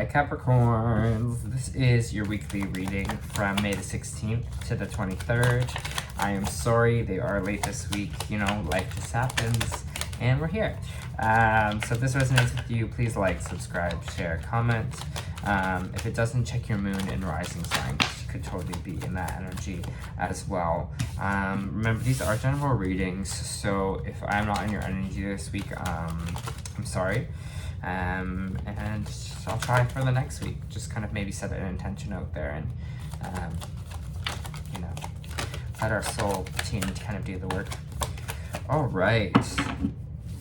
Capricorns, this is your weekly reading from May the 16th to the 23rd. I am sorry they are late this week, you know, life just happens, and we're here. So if this resonates with you, please like, subscribe, share, comment. If it doesn't, check your moon and rising sign. You could totally be in that energy as well. Remember, these are general readings, so if I'm not in your energy this week, I'm sorry. And I'll try for the next week. Just kind of maybe set an intention out there and, you know, let our soul team kind of do the work. All right,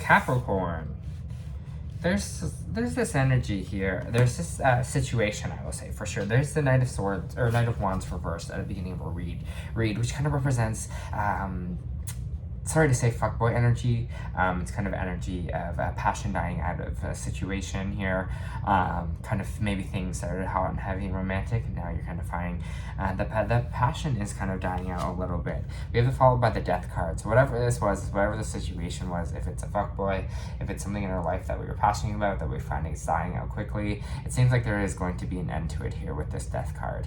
Capricorn. There's this energy here. There's this situation, I will say, for sure. There's the Knight of Swords, or Knight of Wands reversed at the beginning of a read, which kind of represents, sorry to say fuckboy energy. It's kind of energy of passion dying out of a situation here. Kind of maybe things that are hot and heavy and romantic, and now you're kind of finding the passion is kind of dying out a little bit. We have it followed by the Death card. So whatever this was, whatever the situation was, if it's a fuckboy, if it's something in our life that we were passionate about, that we're finding is dying out quickly, it seems like there is going to be an end to it here with this Death card.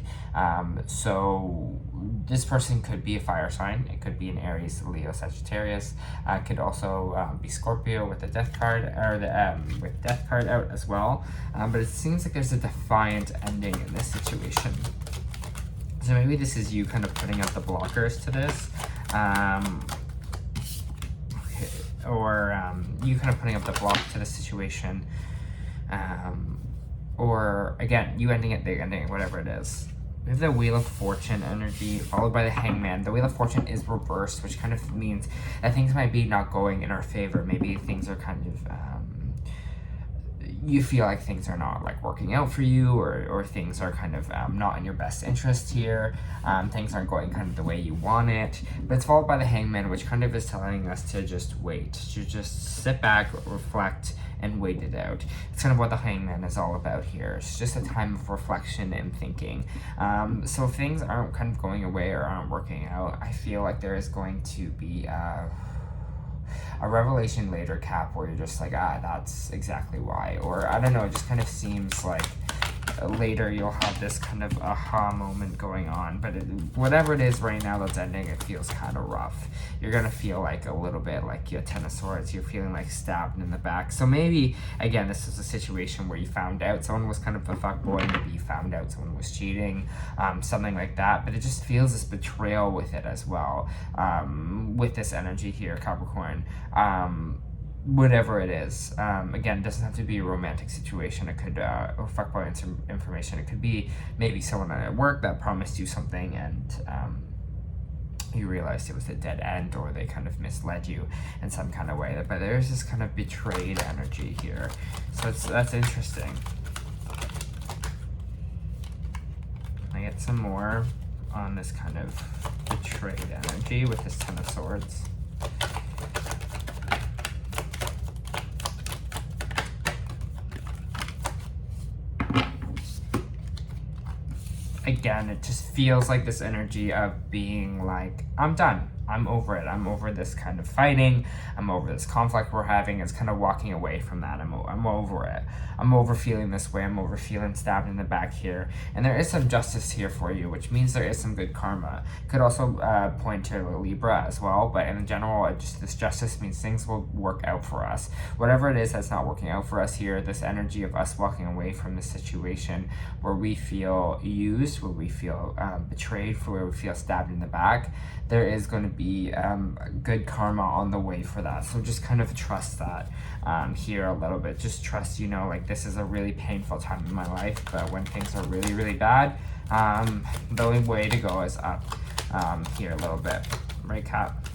So this person could be a fire sign. It could be an Aries, Leo, Sagittarius. Could also be Scorpio with the Death card, or the with Death card out as well. But it seems like there's a defiant ending in this situation. So maybe this is you kind of putting out the blockers to this, okay. Or you kind of putting up the block to the situation, or again, you ending it, they ending it, whatever it is. We have the Wheel of Fortune energy, followed by the Hangman. The Wheel of Fortune is reversed, which kind of means that things might be not going in our favor. Maybe things are kind of, you feel like things are not like working out for you, or things are kind of not in your best interest here. Things aren't going kind of the way you want it. But it's followed by the Hangman, which kind of is telling us to just wait, to just sit back, reflect, and wait it out. It's kind of what the Hangman is all about here. It's just a time of reflection and thinking. So if things aren't kind of going away or aren't working out, I feel like there is going to be a revelation later, Cap, where you're just like, that's exactly why. Or I don't know, it just kind of seems like later you'll have this kind of aha moment going on. But whatever it is right now that's ending, it feels kind of rough. You're gonna feel like a little bit like your Ten of Swords. You're feeling like stabbed in the back. So maybe, again, this is a situation where you found out someone was kind of a fuckboy. Maybe you found out someone was cheating, something like that. But it just feels this betrayal with it as well, with this energy here, Capricorn. Whatever it is, again, it doesn't have to be a romantic situation. It could, or fuckboy information. It could be maybe someone at work that promised you something, and you realized it was a dead end, or they kind of misled you in some kind of way. But there's this kind of betrayed energy here, so that's interesting. I get some more on this kind of betrayed energy with this Ten of Swords. Again, it just feels like this energy of being like, I'm done. I'm over it. I'm over this kind of fighting. I'm over this conflict we're having. It's kind of walking away from that. I'm over it. I'm over feeling this way. I'm over feeling stabbed in the back here. And there is some justice here for you, which means there is some good karma. Could also point to Libra as well. But in general, this justice means things will work out for us. Whatever it is that's not working out for us here, this energy of us walking away from the situation where we feel used, where we feel betrayed, where we feel stabbed in the back, there is going to be good karma on the way for that. So just kind of trust that here a little bit. Just trust, you know, like this is a really painful time in my life, but when things are really, really bad, the only way to go is up here a little bit. Right, Cap?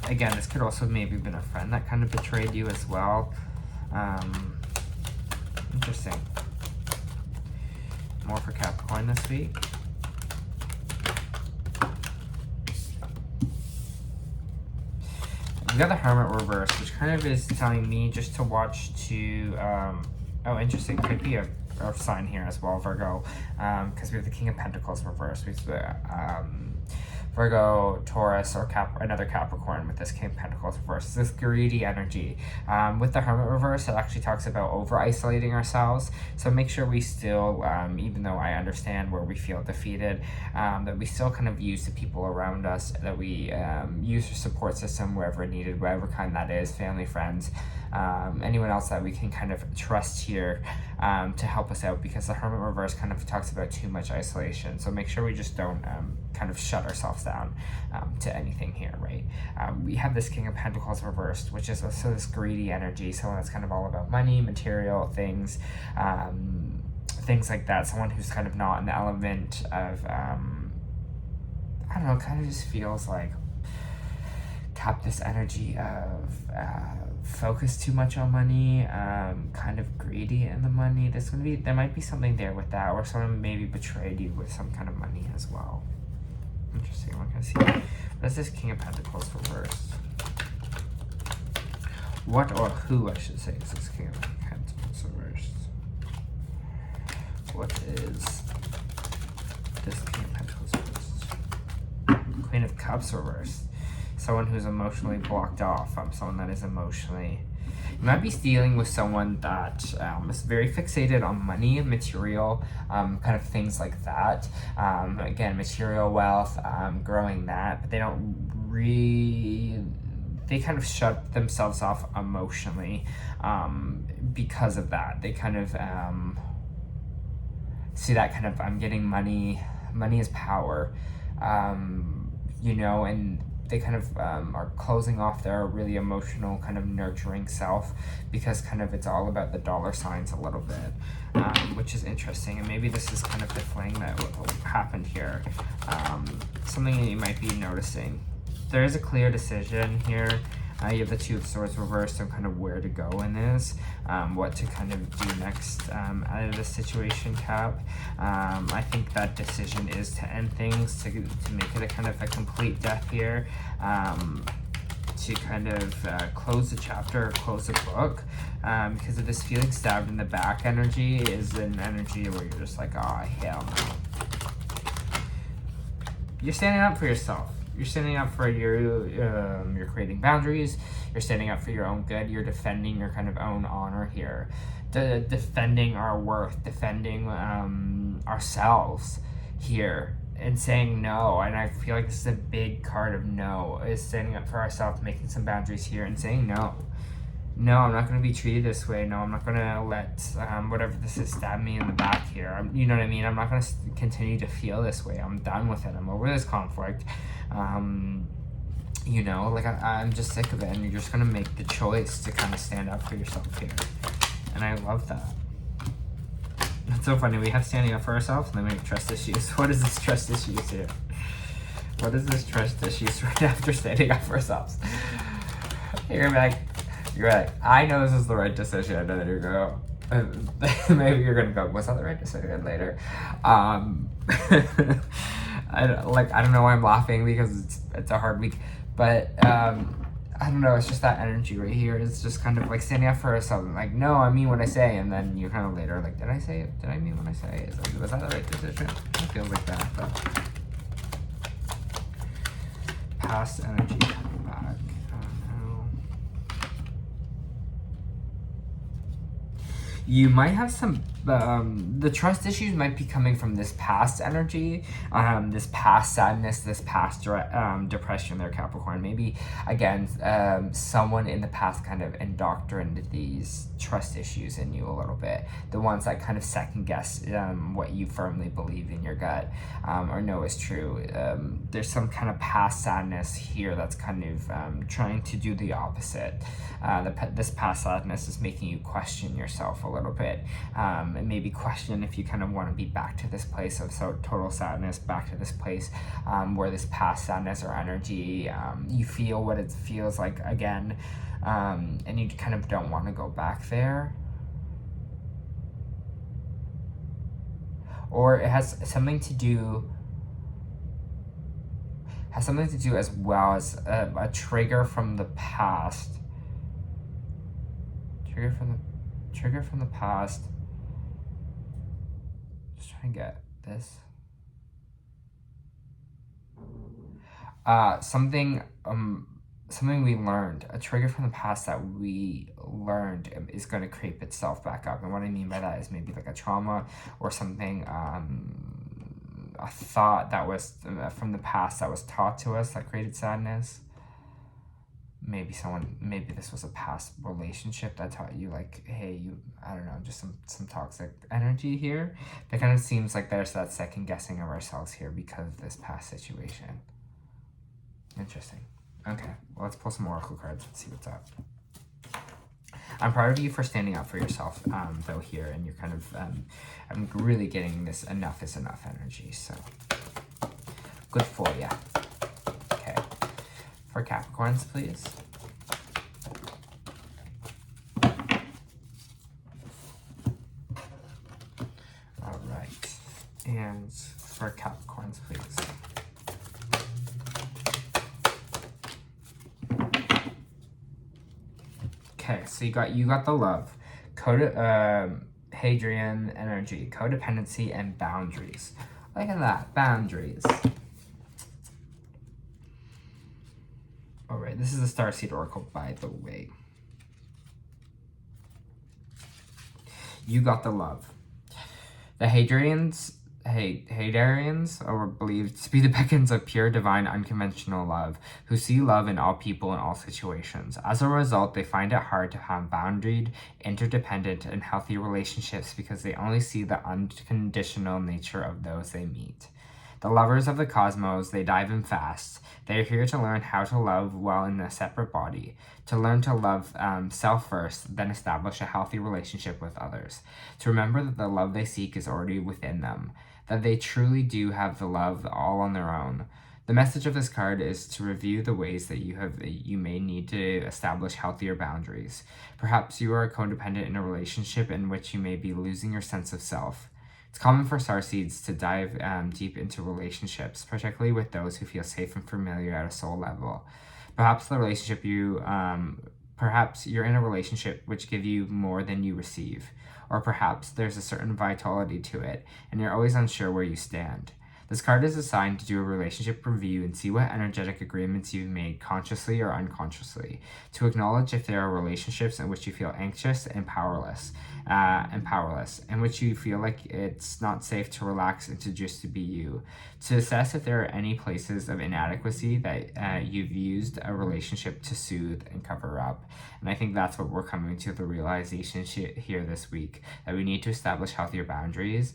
Again, this could also maybe have been a friend that kind of betrayed you as well. Interesting. More for Capricorn this week. We got the Hermit reverse, which kind of is telling me just to watch to, oh, interesting, could be a sign here as well, Virgo, because we have the King of Pentacles reversed. We have the Virgo, Taurus, or another Capricorn with this King of Pentacles reverse. This greedy energy. With the Hermit reverse, it actually talks about over-isolating ourselves. So make sure we still, even though I understand where we feel defeated, that we still kind of use the people around us, that we use our support system wherever needed, whatever kind that is, family, friends, anyone else that we can kind of trust here to help us out, because the Hermit reverse kind of talks about too much isolation. So make sure we just don't kind of shut ourselves down to anything here, right? We have this King of Pentacles reversed, which is also this greedy energy, someone that's kind of all about money, material things, things like that. Someone who's kind of not in the element of, I don't know, kind of just feels like this energy of focus too much on money, kind of greedy in the money. There might be something there with that, or someone maybe betrayed you with some kind of money as well. Interesting. What can I see? What is this King of Pentacles reversed? What or who, I should say, is this King of Pentacles reversed? What is this King of Pentacles reversed? Queen of Cups reversed. Someone who's emotionally blocked off. Someone that is emotionally... You might be dealing with someone that is very fixated on money, material, kind of things like that. Again, material wealth, growing that, but they don't really... They kind of shut themselves off emotionally because of that. They kind of see that kind of, I'm getting money. Money is power, you know, and they kind of are closing off their really emotional, kind of nurturing self, because kind of it's all about the dollar signs a little bit, which is interesting. And maybe this is kind of the fling that happened here. Something that you might be noticing. There is a clear decision here. You have the Two of Swords reversed on kind of where to go in this, what to kind of do next out of this situation, Cap. I think that decision is to end things, to make it a kind of a complete death here, to kind of close the chapter or close the book, because of this feeling stabbed in the back energy is an energy where you're just like, oh, hell no. You're standing up for yourself. You're standing up for you're creating boundaries, you're standing up for your own good, you're defending your kind of own honor here, defending our worth, defending ourselves here, and saying no. And I feel like this is a big card of no, is standing up for ourselves, making some boundaries here, and saying no. No, I'm not going to be treated this way. No, I'm not going to let whatever this is stab me in the back here. You know what I mean? I'm not going to continue to feel this way. I'm done with it. I'm over this conflict. You know, like I'm just sick of it. And you're just going to make the choice to kind of stand up for yourself here. And I love that. It's so funny. We have standing up for ourselves, and then we have trust issues. What is this trust issues here? What is this trust issues right after standing up for ourselves? You're like, I know this is the right decision. I know that you're going to go, maybe you're going to go, was that the right decision later? I don't know why I'm laughing, because it's a hard week, but I don't know, it's just that energy right here. It's just kind of like standing up for something, like, no, I mean what I say, and then you're kind of later like, did I say it? Did I mean what I say? Was that the right decision? It feels like that, but past energy coming back. You might have some, the trust issues might be coming from this past energy, this past sadness, this past depression there, Capricorn. Maybe, again, someone in the past kind of indoctrinated these trust issues in you a little bit. The ones that kind of second guess what you firmly believe in your gut or know is true. There's some kind of past sadness here that's kind of trying to do the opposite. This past sadness is making you question yourself a little bit, and maybe question if you kind of want to be back to this place of total sadness, back to this place where this past sadness or energy, you feel what it feels like again, and you kind of don't want to go back there. Or it has something to do as well as a trigger from the past. Trigger from the past. Just trying to get this. Something we learned, a trigger from the past that we learned is going to creep itself back up. And what I mean by that is maybe like a trauma or something, a thought that was from the past that was taught to us that created sadness. Maybe this was a past relationship that taught you, like, hey, I don't know, just some toxic energy here. It kind of seems like there's that second guessing of ourselves here because of this past situation. Interesting. Okay, well, let's pull some oracle cards and see what's up. I'm proud of you for standing up for yourself, though, here, and you're kind of, I'm really getting this enough is enough energy, so good for you. Okay, for Capricorns, please. All right, and for Capricorns, please. Okay, so you got the love, Hadrian energy, codependency, and boundaries. Look at that, boundaries. All right, this is a Starseed Oracle, by the way. You got the love. The Hadrians are believed to be the beacons of pure, divine, unconventional love, who see love in all people in all situations. As a result, they find it hard to have boundaried, interdependent, and healthy relationships because they only see the unconditional nature of those they meet. The lovers of the cosmos, they dive in fast. They are here to learn how to love well in a separate body, to learn to love self first, then establish a healthy relationship with others, to remember that the love they seek is already within them, that they truly do have the love all on their own. The message of this card is to review the ways that you may need to establish healthier boundaries. Perhaps you are codependent in a relationship in which you may be losing your sense of self. It's common for starseeds to dive deep into relationships, particularly with those who feel safe and familiar at a soul level. Perhaps you're in a relationship which gives you more than you receive, or perhaps there's a certain vitality to it, and you're always unsure where you stand. This card is assigned to do a relationship review and see what energetic agreements you've made consciously or unconsciously, to acknowledge if there are relationships in which you feel anxious and powerless, in which you feel like it's not safe to relax and to just be you, to assess if there are any places of inadequacy that you've used a relationship to soothe and cover up. And I think that's what we're coming to the realization here this week, that we need to establish healthier boundaries.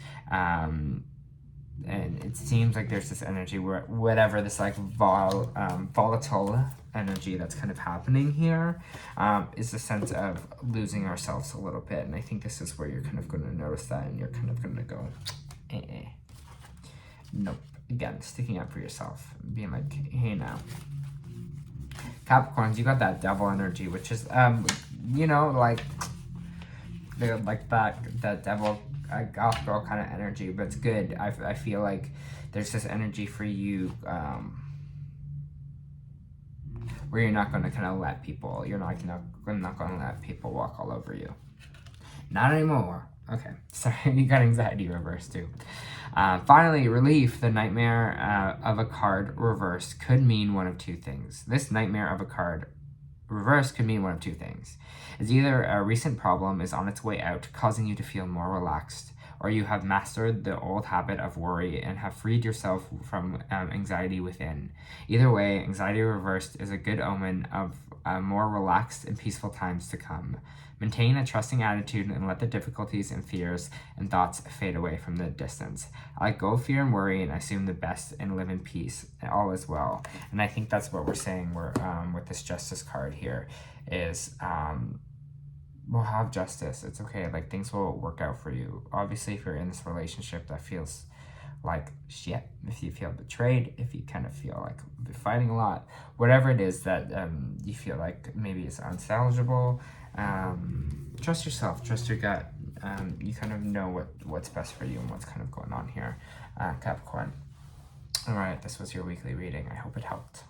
And it seems like there's this energy where whatever this like volatile energy that's kind of happening here is a sense of losing ourselves a little bit. And I think this is where you're kind of going to notice that, and you're kind of going to go, nope. Again, sticking up for yourself, being like, hey now. Capricorns, you got that devil energy, which is, you know, like that devil, goth girl kind of energy, but it's good. I feel like there's this energy for you where you're not going to kind of let people, you're not going to let people walk all over you. Not anymore. Okay, sorry, you got anxiety reversed too. Finally, relief. The nightmare of a card reversed could mean one of two things. This nightmare of a card reverse could mean one of two things. It's either a recent problem is on its way out, causing you to feel more relaxed, or you have mastered the old habit of worry and have freed yourself from anxiety within. Either way, anxiety reversed is a good omen of more relaxed and peaceful times to come. Maintain a trusting attitude and let the difficulties and fears and thoughts fade away from the distance. I let go of fear and worry and assume the best and live in peace, and all is well. And I think that's what we're saying with this justice card here is we'll have justice. It's okay. Like, things will work out for you. Obviously, if you're in this relationship that feels like shit, if you feel betrayed, if you kind of feel like you're fighting a lot, whatever it is that you feel like maybe it's unsalvageable, trust yourself, trust your gut. You kind of know what's best for you and what's kind of going on here, Capricorn. All right, this was your weekly reading. I hope it helped.